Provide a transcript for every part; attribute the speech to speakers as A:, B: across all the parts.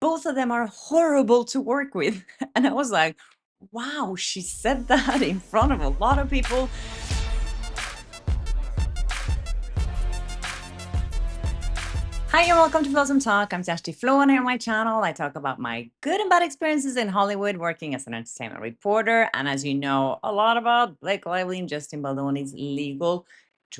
A: both of them are horrible to work with. And I was like, wow, she said that in front of a lot of people. Hi and welcome to Blossom Talk. I'm Zashti Flo, and here on my channel I talk about my good and bad experiences in Hollywood working as an entertainment reporter, and as you know, a lot about Blake Lively and Justin Baldoni's legal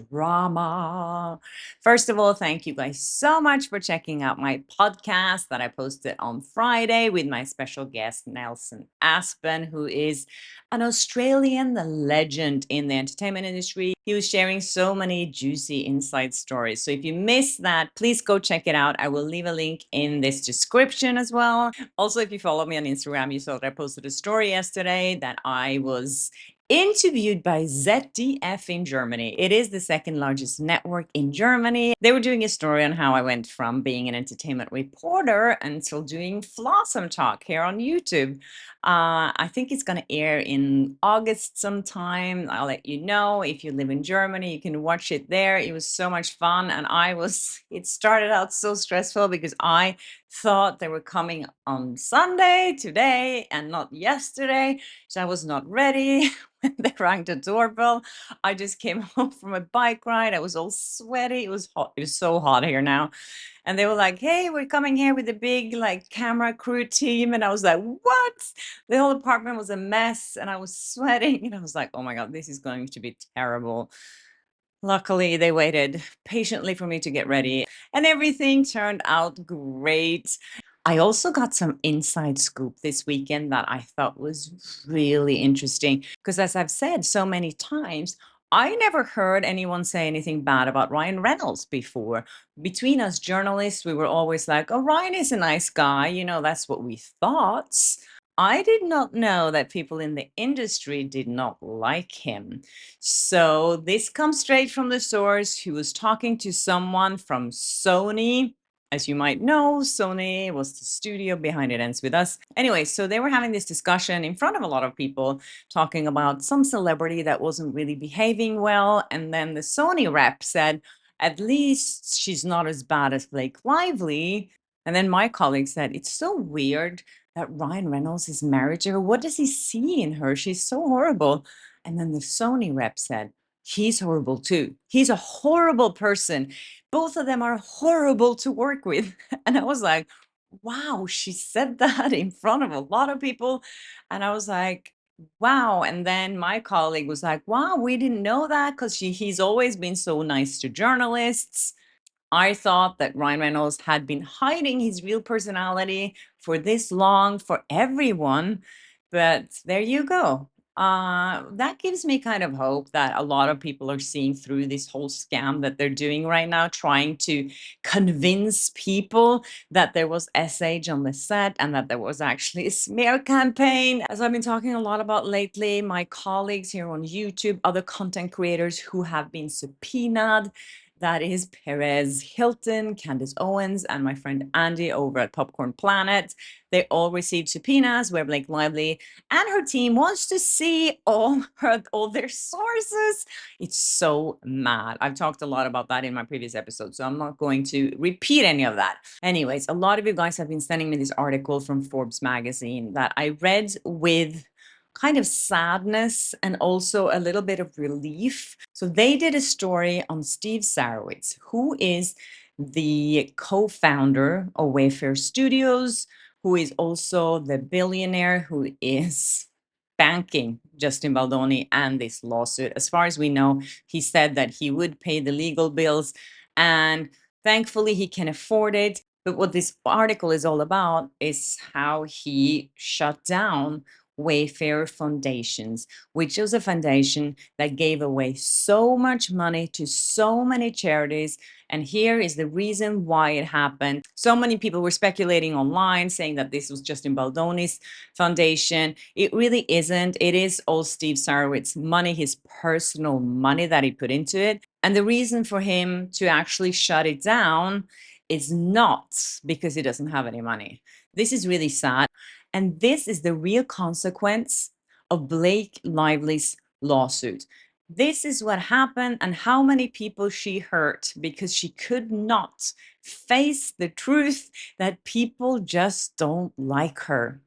A: drama. First of all, thank you guys so much for checking out my podcast that I posted on Friday with my special guest Nelson Aspen, who is an Australian legend in the entertainment industry. He was sharing so many juicy inside stories. So if you missed that, please go check it out. I will leave a link in this description as well. Also, if you follow me on Instagram, you saw that I posted a story yesterday that I was interviewed by ZDF in Germany. It is the second largest network in Germany. They were doing a story on how I went from being an entertainment reporter until doing Flossom Talk here on YouTube. I think it's going to air in August sometime. I'll let you know. If you live in Germany, you can watch it there. It was so much fun. And it started out so stressful because I thought they were coming on Sunday, today, and not yesterday. So I was not ready. When they rang the doorbell, I just came home from a bike ride. I was all sweaty. It was hot. It was so hot here now. And they were like, hey, we're coming here with a big camera crew team. And I was like, what? The whole apartment was a mess and I was sweating. And I was like, oh my God, this is going to be terrible. Luckily, they waited patiently for me to get ready and everything turned out great. I also got some inside scoop this weekend that I thought was really interesting because, as I've said so many times, I never heard anyone say anything bad about Ryan Reynolds before. Between us journalists, we were always like, oh, Ryan is a nice guy. You know, that's what we thought. I did not know that people in the industry did not like him. So this comes straight from the source. He was talking to someone from Sony. As you might know, Sony was the studio behind It Ends With Us. Anyway, so they were having this discussion in front of a lot of people, talking about some celebrity that wasn't really behaving well. And then the Sony rep said, at least she's not as bad as Blake Lively. And then my colleague said, it's so weird that Ryan Reynolds is married to her. What does he see in her? She's so horrible. And then the Sony rep said, he's horrible too. He's a horrible person. Both of them are horrible to work with. And I was like, wow, she said that in front of a lot of people. And I was like, wow. And then my colleague was like, wow, we didn't know that because he's always been so nice to journalists. I thought that Ryan Reynolds had been hiding his real personality for this long for everyone, but there you go. That gives me kind of hope that a lot of people are seeing through this whole scam that they're doing right now, trying to convince people that there was SH on the set and that there was actually a smear campaign. As I've been talking a lot about lately, my colleagues here on YouTube, other content creators who have been subpoenaed, that is Perez Hilton, Candace Owens, and my friend Andy over at Popcorn Planet. They all received subpoenas where Blake Lively and her team wants to see all their sources. It's so mad. I've talked a lot about that in my previous episode, so I'm not going to repeat any of that. Anyways, a lot of you guys have been sending me this article from Forbes magazine that I read with kind of sadness and also a little bit of relief. So they did a story on Steve Sarowitz, who is the co-founder of Wayfarer Studios, who is also the billionaire who is banking Justin Baldoni and this lawsuit. As far as we know, he said that he would pay the legal bills and thankfully he can afford it. But what this article is all about is how he shut down Wayfarer Foundations, which was a foundation that gave away so much money to so many charities. And here is the reason why it happened. So many people were speculating online saying that this was Justin Baldoni's foundation. It really isn't. It is all Steve Sarowitz's money, his personal money that he put into it. And the reason for him to actually shut it down is not because he doesn't have any money. This is really sad. And this is the real consequence of Blake Lively's lawsuit. This is what happened and how many people she hurt because she could not face the truth that people just don't like her.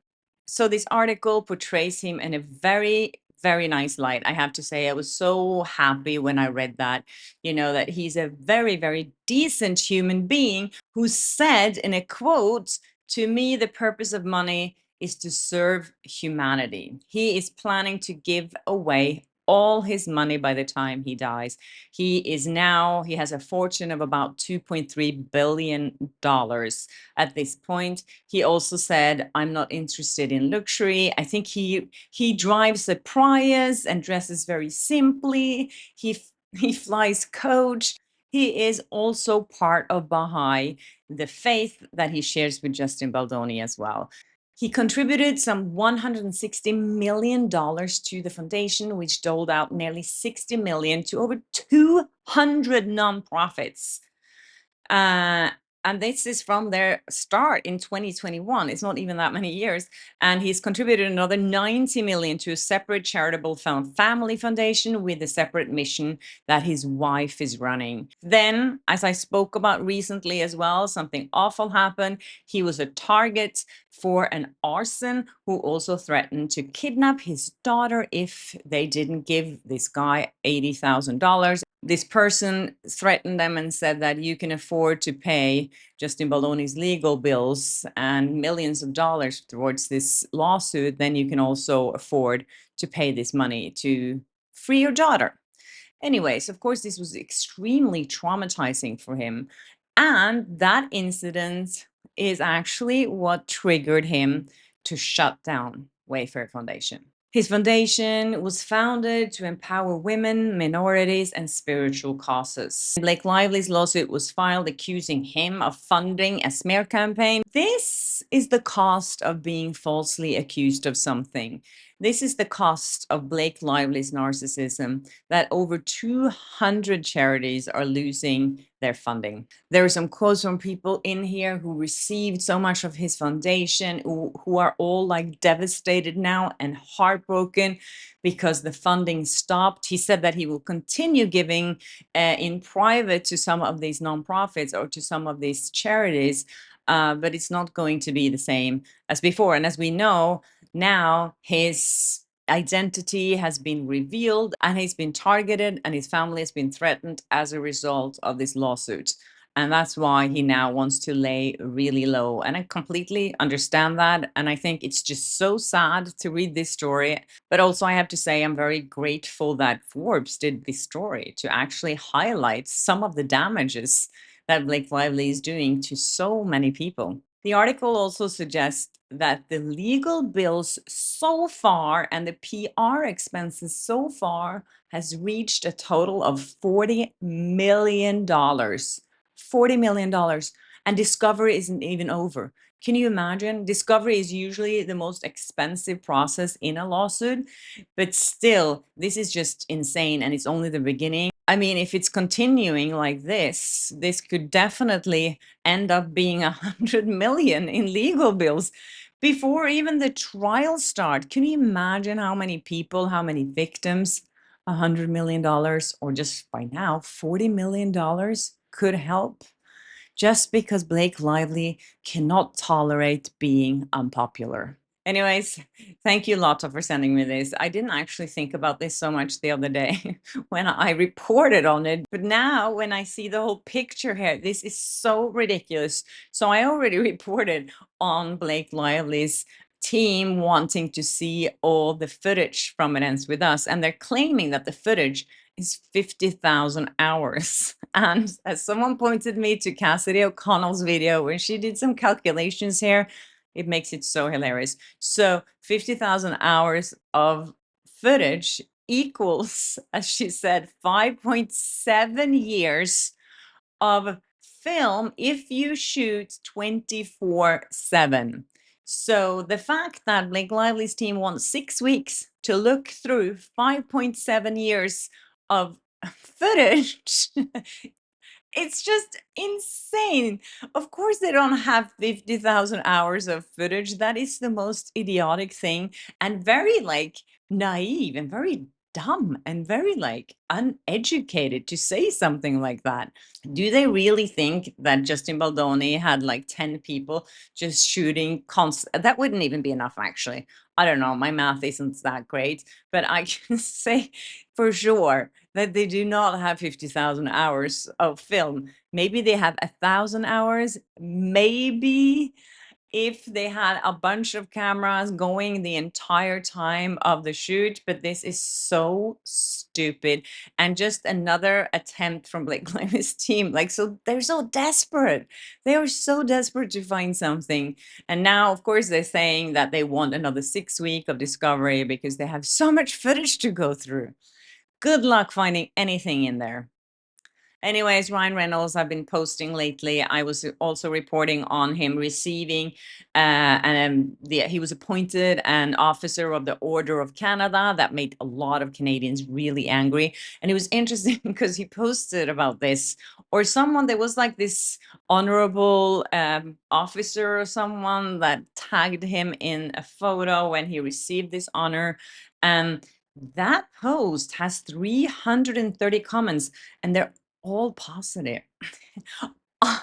A: So this article portrays him in a very, very nice light. I have to say, I was so happy when I read that, that he's a very, very decent human being who said in a quote, to me, the purpose of money is to serve humanity. He is planning to give away all his money by the time he dies. He has a fortune of about $2.3 billion at this point. He also said, I'm not interested in luxury. I think he drives a Prius and dresses very simply. He flies coach. He is also part of Baha'i, the faith that he shares with Justin Baldoni as well. He contributed some $160 million to the foundation, which doled out nearly $60 million to over 200 nonprofits. And this is from their start in 2021. It's not even that many years. And he's contributed another 90 million to a separate charitable family foundation with a separate mission that his wife is running. Then, as I spoke about recently as well, something awful happened. He was a target for an arson who also threatened to kidnap his daughter if they didn't give this guy $80,000. This person threatened them and said that you can afford to pay Justin Baldoni's legal bills and millions of dollars towards this lawsuit, then you can also afford to pay this money to free your daughter. Anyways, of course, this was extremely traumatizing for him. And that incident is actually what triggered him to shut down Wayfarer Foundation. His foundation was founded to empower women, minorities, and spiritual causes. Blake Lively's lawsuit was filed accusing him of funding a smear campaign. This is the cost of being falsely accused of something. This is the cost of Blake Lively's narcissism, that over 200 charities are losing their funding. There are some quotes from people in here who received so much of his foundation, who are all like devastated now and heartbroken because the funding stopped. He said that he will continue giving in private to some of these nonprofits or to some of these charities, but it's not going to be the same as before. And as we know, now his identity has been revealed and he's been targeted and his family has been threatened as a result of this lawsuit. And that's why he now wants to lay really low. And I completely understand that. And I think it's just so sad to read this story. But also, I have to say, I'm very grateful that Forbes did this story to actually highlight some of the damages that Blake Lively is doing to so many people. The article also suggests that the legal bills so far and the PR expenses so far has reached a total of $40 million. $40 million. And discovery isn't even over. Can you imagine? Discovery is usually the most expensive process in a lawsuit, but still, this is just insane and it's only the beginning. I mean, if it's continuing like this could definitely end up being 100 million in legal bills before even the trial start. Can you imagine how many people, how many victims $100 million or just by now $40 million could help? Just because Blake Lively cannot tolerate being unpopular. Anyways, thank you, Lotta, for sending me this. I didn't actually think about this so much the other day when I reported on it. But now when I see the whole picture here, this is so ridiculous. So I already reported on Blake Lively's team wanting to see all the footage from It Ends With Us. And they're claiming that the footage is 50,000 hours. And as someone pointed me to Cassidy O'Connell's video where she did some calculations here, it makes it so hilarious. So 50,000 hours of footage equals, as she said, 5.7 years of film if you shoot 24/7. So the fact that Blake Lively's team wants 6 weeks to look through 5.7 years of footage, it's just insane. Of course, they don't have 50,000 hours of footage. That is the most idiotic thing and very like naive and very dumb and very like uneducated to say something like that. Do they really think that Justin Baldoni had like 10 people just shooting that wouldn't even be enough, actually. I don't know, my math isn't that great, but I can say for sure that they do not have 50,000 hours of film. Maybe they have 1,000 hours, maybe, if they had a bunch of cameras going the entire time of the shoot. But this is so stupid, and just another attempt from Blake Lively's team. Like, so they're so desperate. They are so desperate to find something. And now, of course, they're saying that they want another 6 weeks of discovery because they have so much footage to go through. Good luck finding anything in there. Anyways, Ryan Reynolds, I've been posting lately. I was also reporting on him receiving, he was appointed an officer of the Order of Canada. That made a lot of Canadians really angry. And it was interesting because he posted about this, or someone, there was like this honorable officer or someone that tagged him in a photo when he received this honor. And that post has 330 comments, and they're all positive.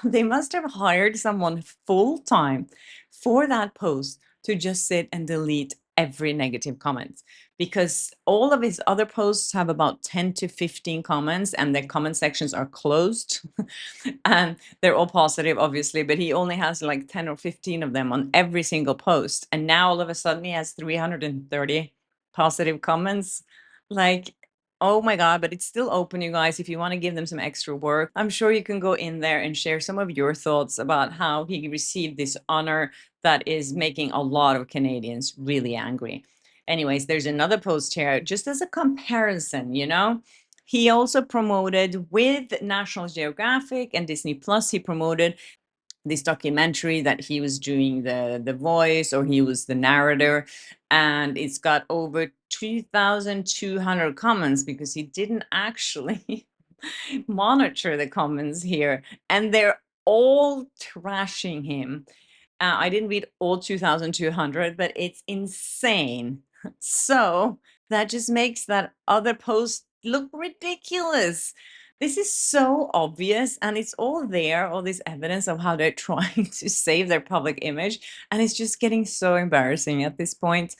A: They must have hired someone full time for that post to just sit and delete every negative comment, because all of his other posts have about 10 to 15 comments and the comment sections are closed. And they're all positive, obviously, but he only has like 10 or 15 of them on every single post. And now all of a sudden he has 330 positive comments. Like, oh my God, but it's still open, you guys. If you want to give them some extra work, I'm sure you can go in there and share some of your thoughts about how he received this honor that is making a lot of Canadians really angry. Anyways, there's another post here, just as a comparison, you know? He also promoted with National Geographic and Disney Plus, he promoted this documentary that he was doing the voice, or he was the narrator, and it's got over 2,200 comments because he didn't actually monitor the comments here, and they're all trashing him. I didn't read all 2,200, but it's insane. So that just makes that other post look ridiculous. This is so obvious, and it's all there, all this evidence of how they're trying to save their public image, and it's just getting so embarrassing at this point.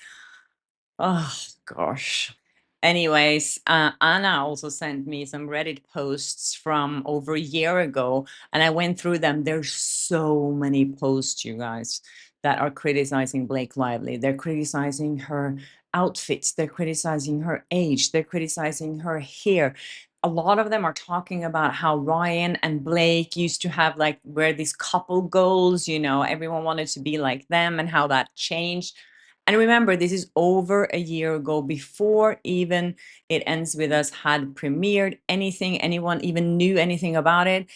A: Oh, gosh. Anyways, Anna also sent me some Reddit posts from over a year ago, and I went through them. There's so many posts, you guys, that are criticizing Blake Lively. They're criticizing her outfits. They're criticizing her age. They're criticizing her hair. A lot of them are talking about how Ryan and Blake used to have like wear these couple goals, you know, everyone wanted to be like them, and how that changed. And remember, this is over a year ago, before even It Ends With Us had premiered anything, anyone even knew anything about it.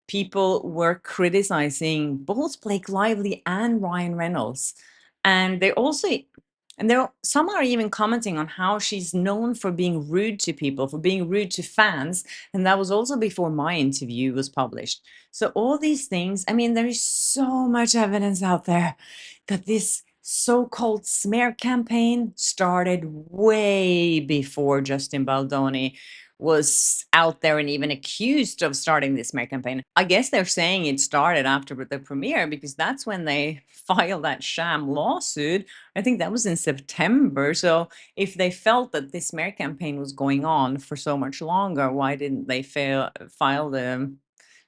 A: People were criticizing both Blake Lively and Ryan Reynolds. And they also, and there some are even commenting on how she's known for being rude to people, for being rude to fans. And that was also before my interview was published. So all these things, I mean, there is so much evidence out there that this so-called smear campaign started way before Justin Baldoni was out there and even accused of starting this smear campaign. I guess they're saying it started after the premiere, because that's when they filed that sham lawsuit. I think that was in September. So if they felt that this smear campaign was going on for so much longer, why didn't they file the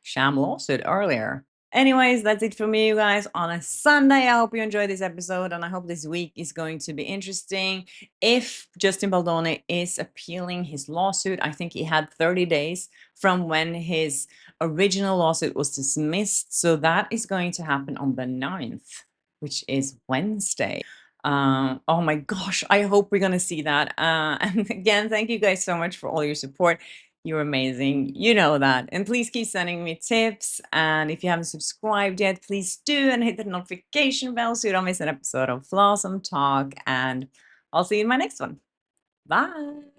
A: sham lawsuit earlier? Anyways, that's it for me, you guys, on a Sunday. I hope you enjoyed this episode, and I hope this week is going to be interesting. If Justin Baldoni is appealing his lawsuit, I think he had 30 days from when his original lawsuit was dismissed. So that is going to happen on the 9th, which is Wednesday. Oh my gosh, I hope we're going to see that. And again, thank you guys so much for all your support. You're amazing. You know that. And please keep sending me tips. And if you haven't subscribed yet, please do, and hit the notification bell so you don't miss an episode of Flawsome Talk. And I'll see you in my next one. Bye.